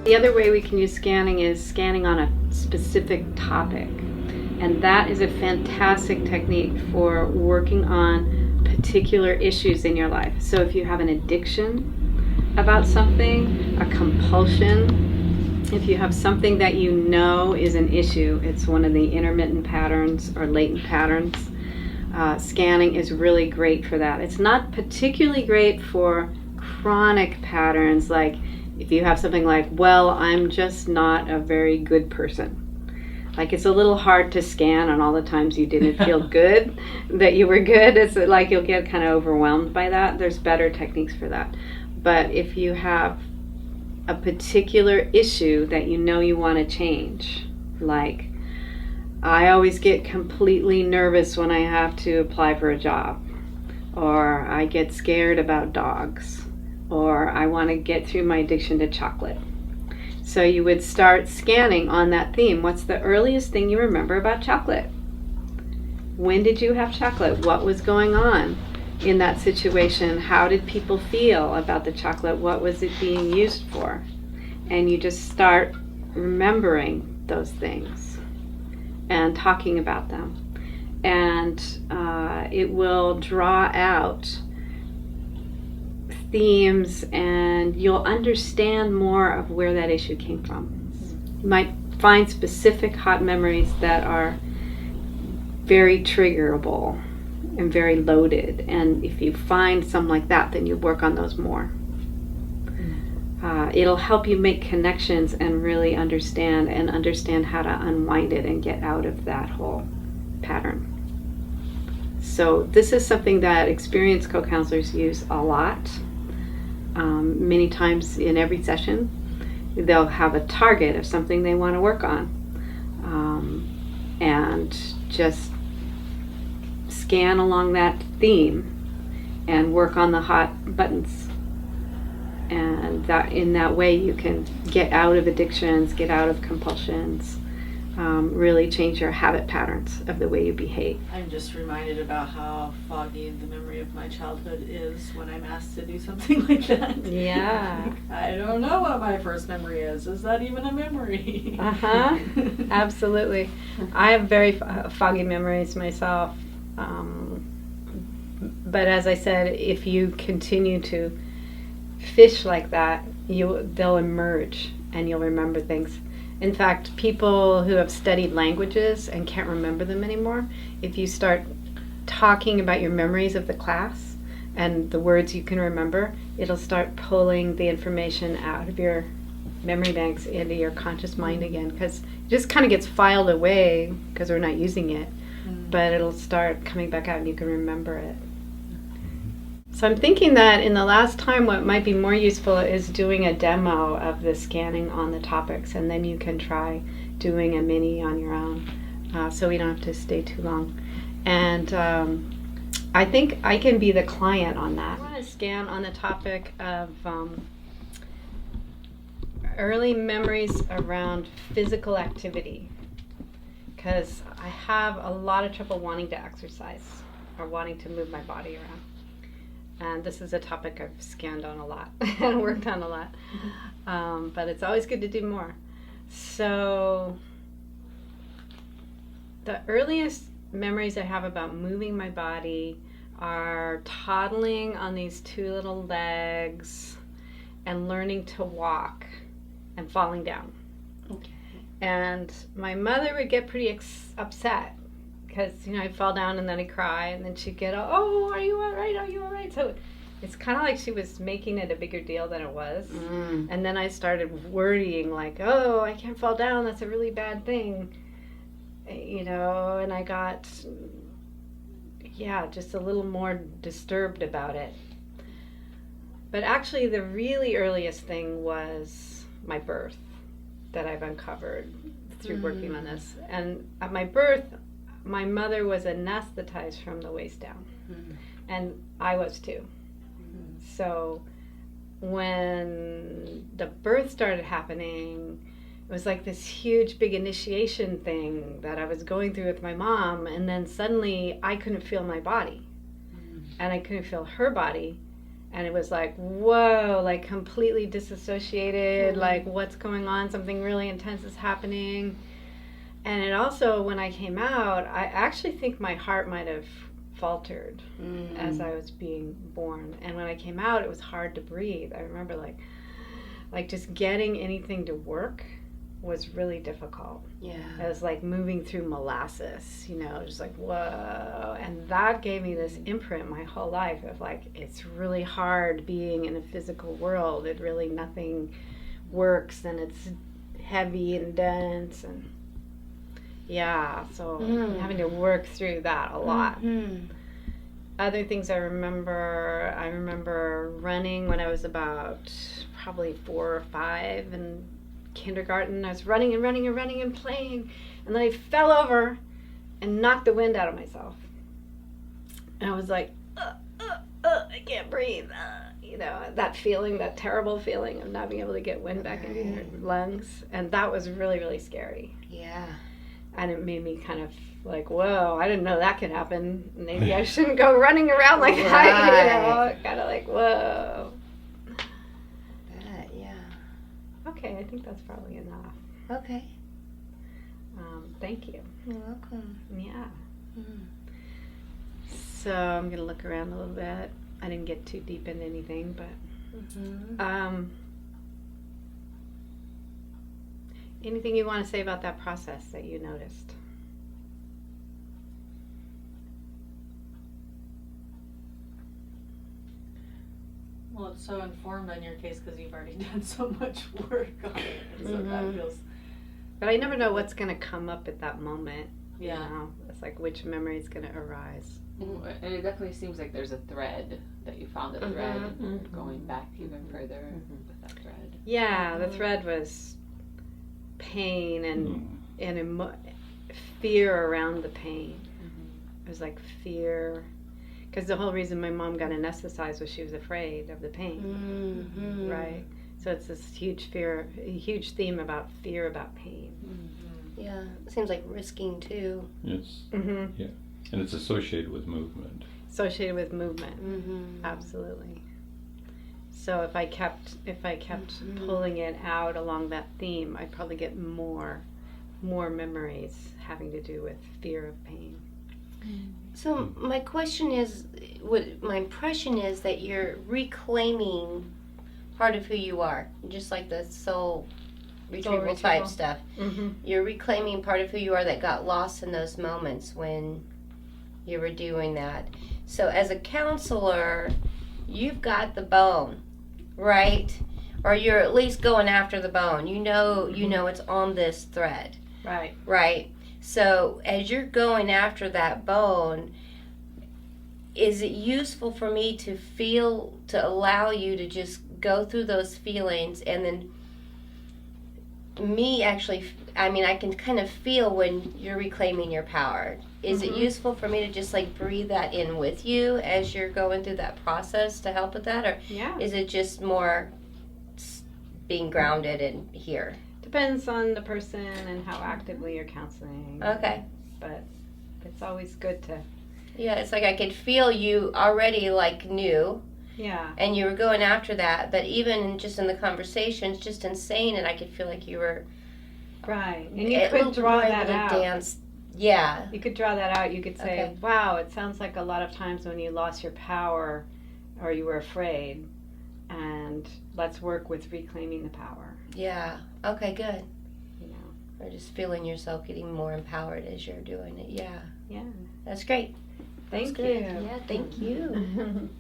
The other way we can use scanning is scanning on a specific topic. And that is a fantastic technique for working on particular issues in your life. So if you have an addiction about something, a compulsion, if you have something that you know is an issue, it's one of the intermittent patterns or latent patterns, scanning is really great for that. It's not particularly great for chronic patterns, like if you have something like, well, I'm just not a very good person. Like, it's a little hard to scan on all the times you didn't feel good, that you were good. It's like you'll get kind of overwhelmed by that. There's better techniques for that. But if you have a particular issue that you know you want to change, like, I always get completely nervous when I have to apply for a job, or I get scared about dogs, or I want to get through my addiction to chocolate. So you would start scanning on that theme. What's the earliest thing you remember about chocolate? When did you have chocolate? What was going on in that situation? How did people feel about the chocolate? What was it being used for? And you just start remembering those things and talking about them. And it will draw out themes, and you'll understand more of where that issue came from. You might find specific hot memories that are very triggerable and very loaded, and if you find some like that, then you work on those more. It'll help you make connections and really understand how to unwind it and get out of that whole pattern. So this is something that experienced co-counselors use a lot. Many times in every session, they'll have a target of something they want to work on, and just scan along that theme and work on the hot buttons. And that in that way you can get out of addictions, get out of compulsions, really change your habit patterns of the way you behave. I'm just reminded about how foggy the memory of my childhood is when I'm asked to do something like that. Yeah. I don't know what my first memory is. Is that even a memory? Uh-huh. Absolutely. I have very foggy memories myself. But as I said, if you continue to fish like that, they'll emerge and you'll remember things. In fact, people who have studied languages and can't remember them anymore, if you start talking about your memories of the class and the words you can remember, it'll start pulling the information out of your memory banks into your conscious mind again, because it just kind of gets filed away because we're not using it, but it'll start coming back out and you can remember it. So I'm thinking that in the last time, what might be more useful is doing a demo of the scanning on the topics, and then you can try doing a mini on your own, so we don't have to stay too long. And I think I can be the client on that. I want to scan on the topic of early memories around physical activity, because I have a lot of trouble wanting to exercise or wanting to move my body around. And this is a topic I've scanned on a lot and worked on a lot. But it's always good to do more. So the earliest memories I have about moving my body are toddling on these two little legs and learning to walk and falling down. Okay. And my mother would get pretty upset, because, I'd fall down and then I'd cry, and then she'd get, oh, are you all right? Are you all right? So it's kind of like she was making it a bigger deal than it was. And then I started worrying, like, oh, I can't fall down. That's a really bad thing. And I got, just a little more disturbed about it. But actually, the really earliest thing was my birth that I've uncovered through working on this. And at my birth, my mother was anesthetized from the waist down, and I was too. So when the birth started happening, it was like this huge, big initiation thing that I was going through with my mom, and then suddenly I couldn't feel my body, and I couldn't feel her body, And it was like, whoa, like completely disassociated, like what's going on? Something really intense is happening. And it also, when I came out, I actually think my heart might have faltered as I was being born. And when I came out, it was hard to breathe. I remember like just getting anything to work was really difficult. Yeah. It was like moving through molasses, you know, just like, whoa. And that gave me this imprint my whole life of like, it's really hard being in a physical world. It really, nothing works, and it's heavy and dense. And yeah, so having to work through that a lot. Other things I remember running when I was about probably 4 or 5 in kindergarten. I was running and playing, and then I fell over and knocked the wind out of myself. And I was like, I can't breathe. You know, that feeling, that terrible feeling of not being able to get wind back into your lungs. And that was really, really scary. Yeah. And it made me kind of like, whoa, I didn't know that could happen. Maybe I shouldn't go running around like that, you know, kind of like, whoa. Yeah. Okay, I think that's probably enough. Okay. Thank you. You're welcome. Yeah. So I'm going to look around a little bit. I didn't get too deep into anything, but anything you want to say about that process that you noticed? Well, it's so informed on your case because you've already done so much work on it. And so that feels. But I never know what's going to come up at that moment. Yeah. You know? It's like which memory is going to arise. And it definitely seems like there's a thread, that you found a thread going back even further with that thread. Yeah, the thread was pain and fear around the pain. It was like fear. Because the whole reason my mom got anesthetized was she was afraid of the pain, right? So it's this huge theme about fear about pain. Yeah, it seems like risking too. Yes. Yeah, and it's associated with movement. Associated with movement, absolutely. So if I kept pulling it out along that theme, I'd probably get more memories having to do with fear of pain. So my question is, my impression is that you're reclaiming part of who you are, just like the soul retrieval type stuff. You're reclaiming part of who you are that got lost in those moments when you were doing that. So as a counselor, you've got the bone, right? Or you're at least going after the bone. You know it's on this thread. Right. So as you're going after that bone, is it useful for me to allow you to just go through those feelings, and then I can kind of feel when you're reclaiming your power. Is it useful for me to just like breathe that in with you as you're going through that process to help with that? Or is it just more being grounded in here? Depends on the person and how actively you're counseling. Okay. But it's always good to... Yeah, it's like I could feel you already like knew. Yeah. And you were going after that, but even just in the conversations, just in saying it, I could feel like you were... Right. And you could draw that out. Dance. Yeah. You could draw that out. You could say, wow, it sounds like a lot of times when you lost your power or you were afraid, and let's work with reclaiming the power. Yeah. Okay, good. You know. Or just feeling yourself getting more empowered as you're doing it. Yeah. Yeah. That's great. Thank you. Yeah, thank you.